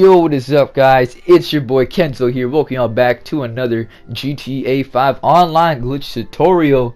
Yo, what is up, guys? It's your boy Kenzo here, welcome y'all back to another GTA 5 online glitch tutorial.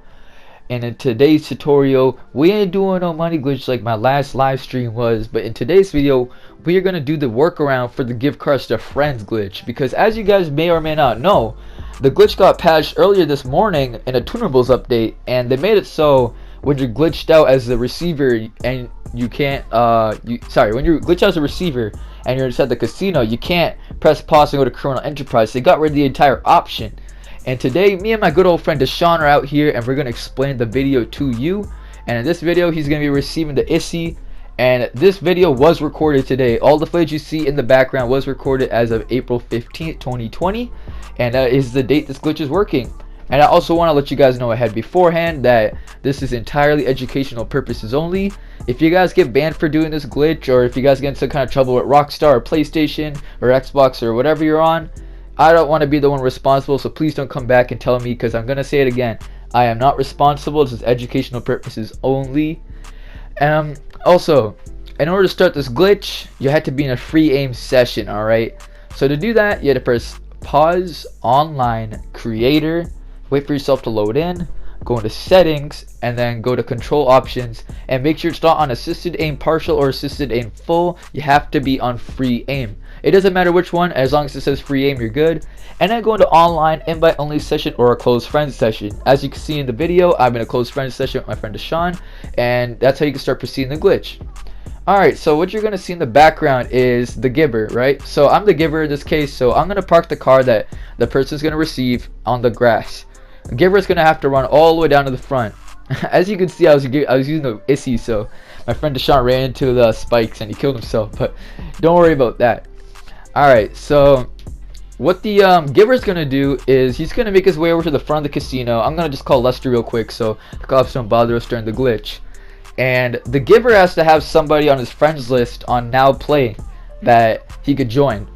And in today's tutorial, we ain't doing no money glitch like my last live stream was, but in today's video, we are gonna do the workaround for the give cards to friends glitch. Because as you guys may or may not know, the glitch got patched earlier this morning in a tunables update, and they made it so when you're glitched out as the receiver and you can't when you're glitched out as a receiver and you're inside the casino, you can't press pause and go to criminal enterprise. They got rid of the entire option. And today, me and my good old friend Deshaun are out here, and we're gonna explain the video to you. And in this video, he's gonna be receiving the ISI. And this video was recorded today. All the footage you see in the background was recorded as of April 15th, 2020, and that is the date this glitch is working. And I also want to let you guys know ahead beforehand that this is entirely educational purposes only. If you guys get banned for doing this glitch, or if you guys get in some kind of trouble with Rockstar or PlayStation or Xbox or whatever you're on, I don't want to be the one responsible, so please don't come back and tell me, because I'm going to say it again. I am not responsible. This is educational purposes only. Also, in order to start this glitch, you had to be in a free aim session, alright? So to do that, you had to press pause, online, creator, wait for yourself to load in, go into settings, and then go to control options, and make sure it's not on assisted aim partial or assisted aim full. You have to be on free aim. It doesn't matter which one, as long as it says free aim, you're good. And then go into online, invite only session, or a closed friends session. As you can see in the video, I'm in a closed friends session with my friend Deshaun, and that's how you can start proceeding the glitch. Alright, so what you're going to see in the background is the giver, right? So I'm the giver in this case, so I'm going to park the car that the person's going to receive on the grass. The giver is going to have to run all the way down to the front. As you can see, I was using the ISI, so my friend Deshaun ran into the spikes and he killed himself, but don't worry about that. Alright, so what the giver is going to do is he's going to make his way over to the front of the casino. I'm going to just call Lester real quick so the cops don't bother us during the glitch. And the giver has to have somebody on his friends list on now play that he could join.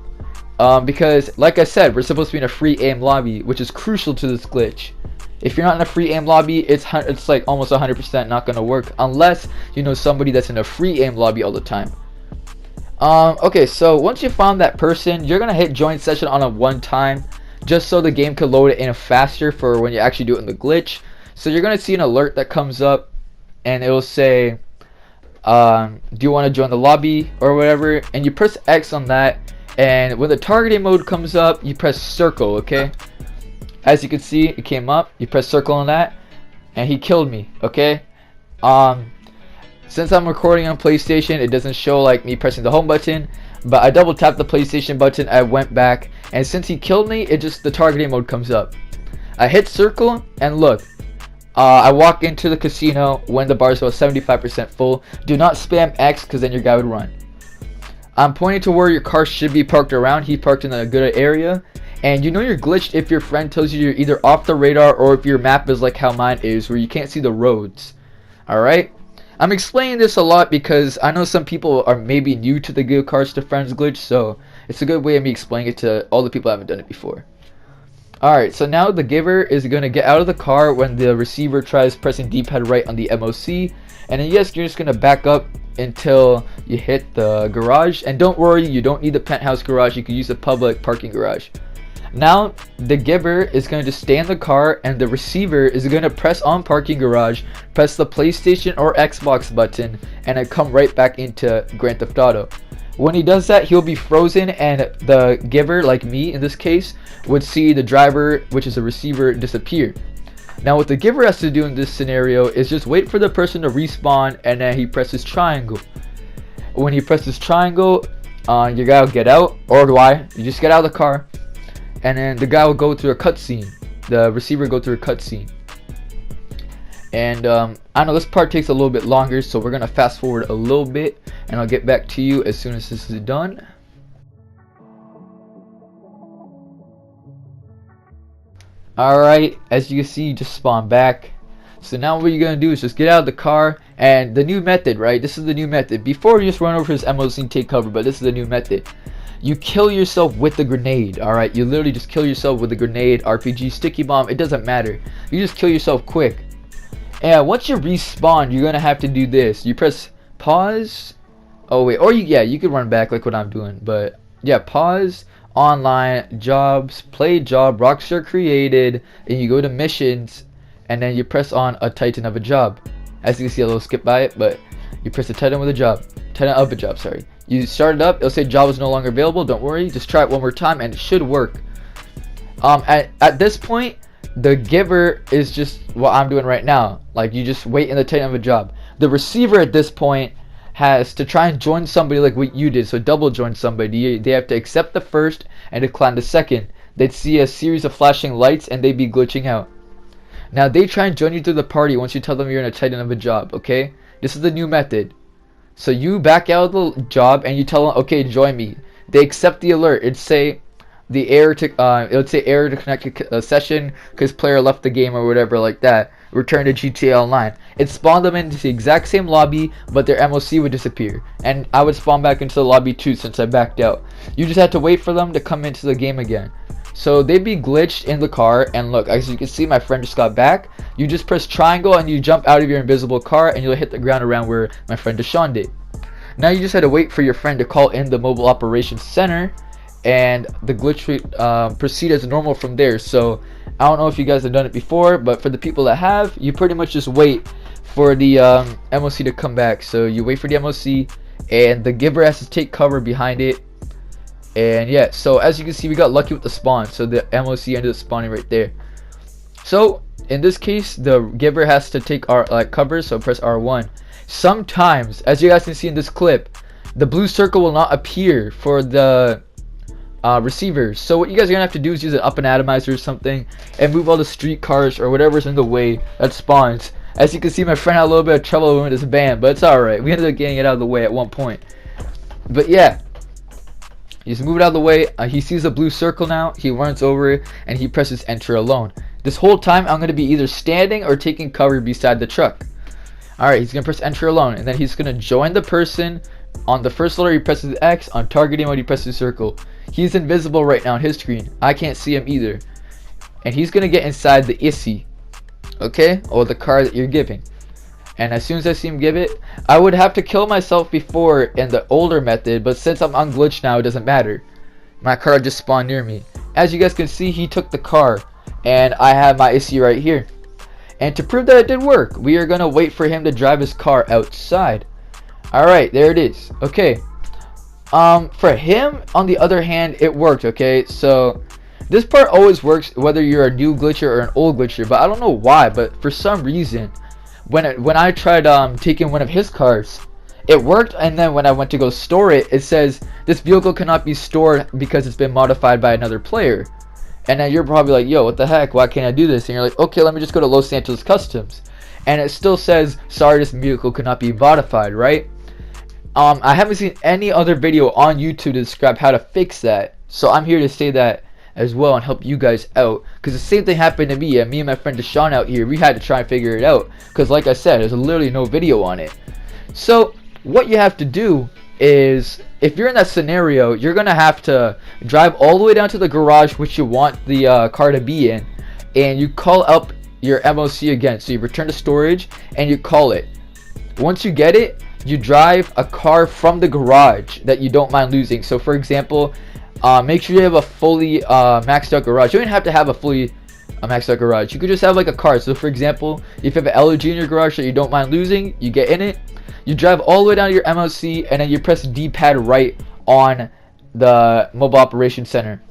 Because like I said, we're supposed to be in a free aim lobby, which is crucial to this glitch. If you're not in a free aim lobby, it's like almost 100% not going to work unless you know somebody that's in a free aim lobby all the time. Okay, so once you found that person, you're gonna hit join session on a one time, just so the game could load it in faster for when you actually do it in the glitch. So you're gonna see an alert that comes up, and it will say, do you want to join the lobby or whatever? And you press X on that, and when the targeting mode comes up, you press circle. Okay, as you can see, it came up. You press circle on that, and he killed me. Okay, since I'm recording on PlayStation, it doesn't show like me pressing the home button, but I double tapped the PlayStation button, I went back, and since he killed me, the targeting mode comes up. I hit circle, and look, I walk into the casino when the bar is about 75% full. Do not spam X, because then your guy would run. I'm pointing to where your car should be parked around. He parked in a good area, and you know you're glitched if your friend tells you you're either off the radar or if your map is like how mine is, where you can't see the roads. Alright? I'm explaining this a lot because I know some people are maybe new to the give cards to friends glitch, so it's a good way of me explaining it to all the people who haven't done it before. Alright, so now the giver is going to get out of the car when the receiver tries pressing D-pad right on the MOC, and then yes, you're just going to back up until you hit the garage. And don't worry, you don't need the penthouse garage, you can use the public parking garage. Now the giver is going to stay in the car, and the receiver is going to press on parking garage, press the PlayStation or Xbox button, and it come right back into Grand Theft Auto. When he does that, he'll be frozen, and the giver, like me in this case, would see the driver, which is the receiver, disappear. Now what the giver has to do in this scenario is just wait for the person to respawn, and then he presses triangle. When he presses triangle, your guy will get out, or Y, you just get out of the car, and then the guy will go through a cutscene. The receiver will go through a cutscene. And I know this part takes a little bit longer, so we're gonna fast forward a little bit, and I'll get back to you as soon as this is done. Alright, as you can see, you just spawn back. So now what you're gonna do is just get out of the car, and the new method, right? This is the new method. Before, you just run over his MOC and take cover, but this is the new method. You kill yourself with the grenade. Alright, you literally just kill yourself with a grenade, RPG, sticky bomb, it doesn't matter. You just kill yourself quick. And once you respawn, you're gonna have to do this. You press pause. Oh wait, or you could run back like what I'm doing, but yeah, pause, online, jobs, play job, Rockstar created, and you go to missions, and then you press on a title of a job. As you can see, a little skip by it, but you press the title with a job, title of a job, sorry. You start it up, it'll say job is no longer available, don't worry, just try it one more time and it should work. At this point, the giver is just what I'm doing right now. Like, you just wait in the title of a job. The receiver at this point has to try and join somebody like what you did, so double join somebody. They have to accept the first and decline the second. They'd see a series of flashing lights and they'd be glitching out. Now they try and join you to the party once you tell them you're in a titan of a job, okay? This is the new method. So you back out of the job and you tell them, okay, join me. They accept the alert. It'd say it would say error to connect a session because player left the game or whatever like that. Return to GTA Online. It spawned them into the exact same lobby, but their MOC would disappear. And I would spawn back into the lobby too since I backed out. You just had to wait for them to come into the game again. So they'd be glitched in the car, and look, as you can see, my friend just got back. You just press triangle and you jump out of your invisible car and you'll hit the ground around where my friend Deshaun did. Now you just had to wait for your friend to call in the mobile operations center, and the glitch would proceed as normal from there. So I don't know if you guys have done it before, but for the people that have, you pretty much just wait for the MOC to come back. So you wait for the MOC, and the giver has to take cover behind it. And yeah, so as you can see, we got lucky with the spawn, so the MOC ended up spawning right there. So in this case, the giver has to take our cover, so press R1. Sometimes, as you guys can see in this clip, the blue circle will not appear for the receivers. So what you guys are gonna have to do is use an up and atomizer or something and move all the street cars or whatever's in the way that spawns. As you can see, my friend had a little bit of trouble with his ban, but it's alright. We ended up getting it out of the way at one point. But yeah, you just move it out of the way. He sees a blue circle now, he runs over it and he presses enter alone. This whole time I'm gonna be either standing or taking cover beside the truck. Alright, he's gonna press enter alone, and then he's gonna join the person. On the first letter he presses X, on targeting mode he presses circle. He's invisible right now on his screen. I can't see him either. And he's gonna get inside the ISI, okay, or the car that you're giving. And as soon as I see him give it, I would have to kill myself before in the older method, but since I'm unglitched now, it doesn't matter. My car just spawned near me. As you guys can see, he took the car, and I have my ISI right here. And to prove that it did work, we are gonna wait for him to drive his car outside. Alright, there it is. Okay. For him, on the other hand, it worked, okay? So this part always works whether you're a new glitcher or an old glitcher, but I don't know why, but for some reason when I tried taking one of his cars, it worked, and then when I went to go store it, it says this vehicle cannot be stored because it's been modified by another player. And then you're probably like, yo, what the heck, why can't I do this? And you're like, okay, let me just go to Los Santos Customs, and it still says sorry, this vehicle cannot be modified, right? I haven't seen any other video on YouTube to describe how to fix that, so I'm here to say that as well and help you guys out, because the same thing happened to me. And me and my friend Deshaun out here, we had to try and figure it out, because like I said, there's literally no video on it. So what you have to do is, if you're in that scenario, you're gonna have to drive all the way down to the garage which you want the car to be in, and you call up your MOC again. So you return to storage and you call it. Once you get it, you drive a car from the garage that you don't mind losing. So for example, make sure you have a fully maxed out garage. You don't have to have a fully maxed out garage. You could just have like a car. So for example, if you have an LG in your garage that you don't mind losing, you get in it, you drive all the way down to your MOC, and then you press D-pad right on the mobile operations center.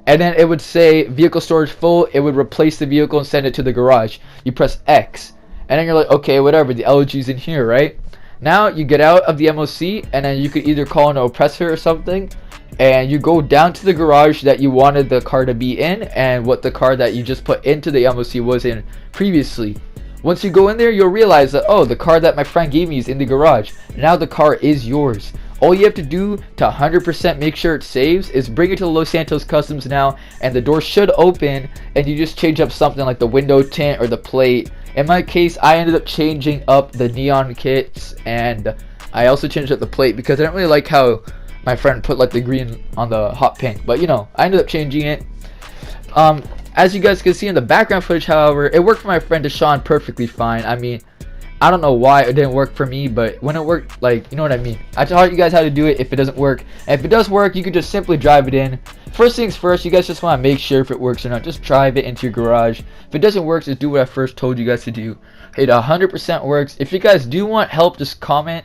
And then it would say vehicle storage full. It would replace the vehicle and send it to the garage. You press X, and then you're like, okay, whatever, the LG's in here, right? Now you get out of the MOC, and then you could either call an oppressor or something, and you go down to the garage that you wanted the car to be in and what the car that you just put into the MOC was in previously. Once you go in there, you'll realize that, oh, the car that my friend gave me is in the garage. Now the car is yours. All you have to do to 100% make sure it saves is bring it to the Los Santos Customs now, and the door should open, and you just change up something like the window tint or the plate. In my case, I ended up changing up the neon kits, and I also changed up the plate because I didn't really like how my friend put like the green on the hot pink, but you know, I ended up changing it. As you guys can see in the background footage, however, it worked for my friend Deshaun perfectly fine. I mean, I don't know why it didn't work for me, but when it worked, like, you know what I mean. I taught you guys how to do it if it doesn't work. And if it does work, you can just simply drive it in. First things first, you guys just want to make sure if it works or not. Just drive it into your garage. If it doesn't work, just do what I first told you guys to do. It 100% works. If you guys do want help, just comment,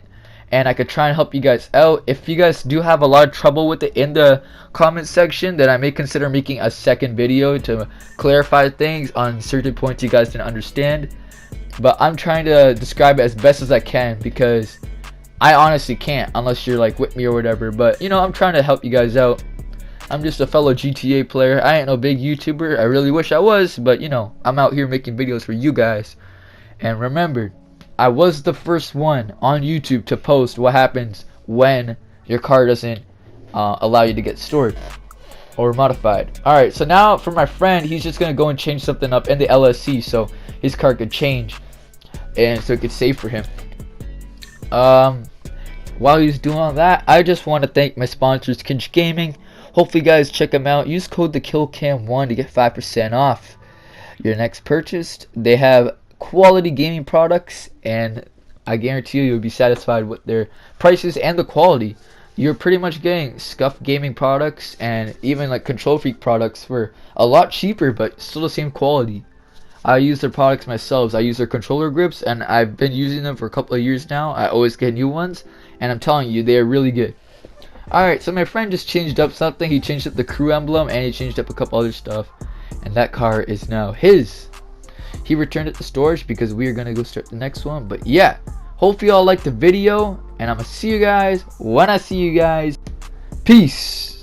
and I could try and help you guys out. If you guys do have a lot of trouble with it in the comment section, then I may consider making a second video to clarify things on certain points you guys didn't understand. But I'm trying to describe it as best as I can, because I honestly can't unless you're like with me or whatever. But you know, I'm trying to help you guys out. I'm just a fellow GTA player. I ain't no big YouTuber. I really wish I was, but you know, I'm out here making videos for you guys. And remember, I was the first one on YouTube to post what happens when your car doesn't allow you to get stored or modified. Alright, so now for my friend, he's just gonna go and change something up in the LSC so his car could change and so it could save for him. While he's doing all that, I just want to thank my sponsors, Kinch Gaming. Hopefully you guys check them out. Use code TheKillCam1 to get 5% off your next purchase. They have quality gaming products, and I guarantee you'll be satisfied with their prices and the quality. You're pretty much getting scuffed gaming products and even like Control Freak products for a lot cheaper, but still the same quality. I use their products myself. I use their controller grips, and I've been using them for a couple of years now. I always get new ones, and I'm telling you, they are really good. Alright, so my friend just changed up something. He changed up the crew emblem, and he changed up a couple other stuff, and that car is now his. He returned it to storage because we are going to go start the next one. But yeah, hope you all liked the video, and I'm going to see you guys when I see you guys. Peace.